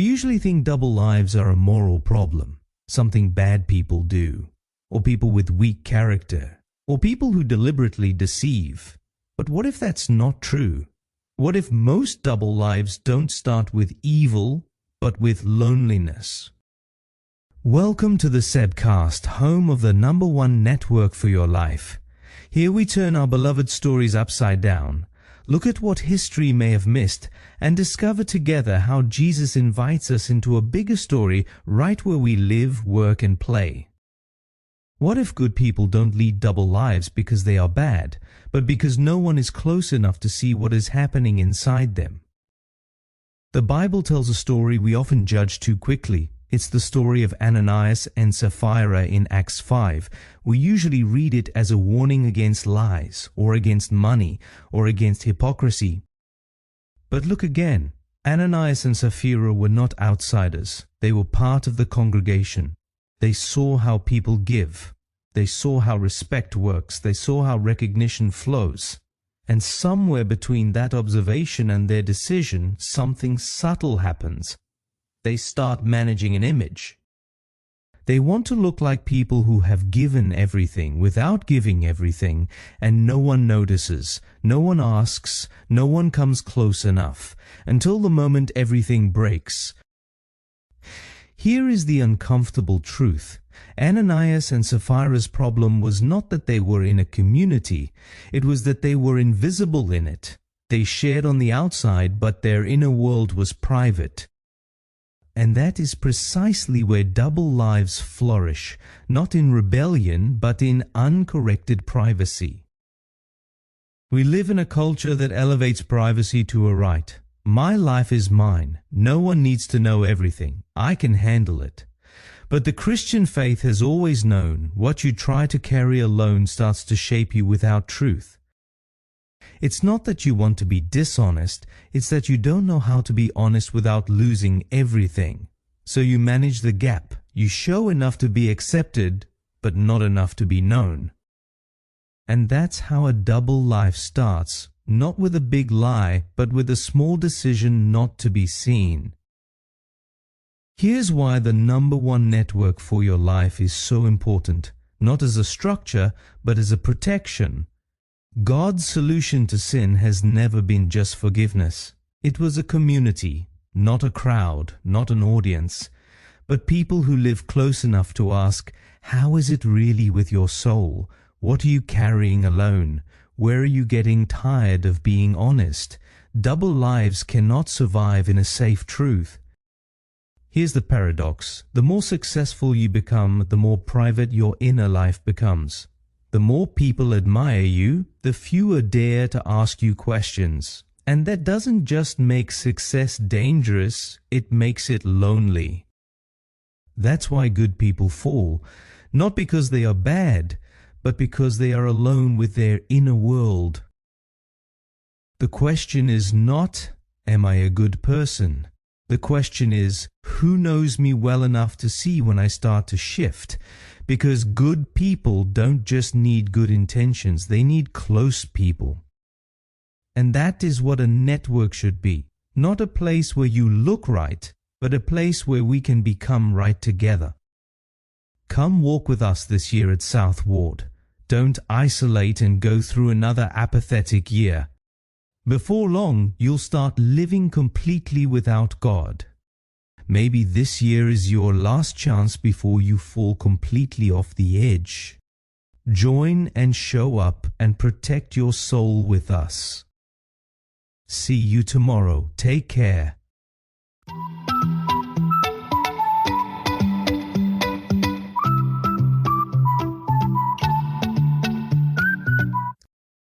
We usually think double lives are a moral problem, something bad people do, or people with weak character, or people who deliberately deceive. But what if that's not true? What if most double lives don't start with evil, but with loneliness? Welcome to the Sebcast, home of the #1 network for your life. Here we turn our beloved stories upside down, look at what history may have missed, and discover together how Jesus invites us into a bigger story right where we live, work, and play. What if good people don't lead double lives because they are bad, but because no one is close enough to see what is happening inside them? The Bible tells a story we often judge too quickly. It's the story of Ananias and Sapphira in Acts 5. We usually read it as a warning against lies, or against money, or against hypocrisy. But look again. Ananias and Sapphira were not outsiders. They were part of the congregation. They saw how people give. They saw how respect works. They saw how recognition flows. And somewhere between that observation and their decision, something subtle happens. They start managing an image. They want to look like people who have given everything without giving everything, and no one notices, no one asks, no one comes close enough, until the moment everything breaks. Here is the uncomfortable truth. Ananias and Sapphira's problem was not that they were in a community, it was that they were invisible in it. They shared on the outside, but their inner world was private. And that is precisely where double lives flourish, not in rebellion, but in uncorrected privacy. We live in a culture that elevates privacy to a right. My life is mine. No one needs to know everything. I can handle it. But the Christian faith has always known what you try to carry alone starts to shape you without truth. It's not that you want to be dishonest, it's that you don't know how to be honest without losing everything. So you manage the gap. You show enough to be accepted, but not enough to be known. And that's how a double life starts, not with a big lie, but with a small decision not to be seen. Here's why the #1 network for your life is so important, not as a structure, but as a protection. God's solution to sin has never been just forgiveness. It was a community, not a crowd, not an audience, but people who live close enough to ask, how is it really with your soul? What are you carrying alone? Where are you getting tired of being honest? Double lives cannot survive in a safe truth. Here's the paradox. The more successful you become, the more private your inner life becomes. The more people admire you, the fewer dare to ask you questions. And that doesn't just make success dangerous, it makes it lonely. That's why good people fall, not because they are bad, but because they are alone with their inner world. The question is not, am I a good person? The question is, who knows me well enough to see when I start to shift? Because good people don't just need good intentions, they need close people. And that is what a network should be. Not a place where you look right, but a place where we can become right together. Come walk with us this year at South Ward. Don't isolate and go through another apathetic year. Before long, you'll start living completely without God. Maybe this year is your last chance before you fall completely off the edge. Join and show up and protect your soul with us. See you tomorrow. Take care.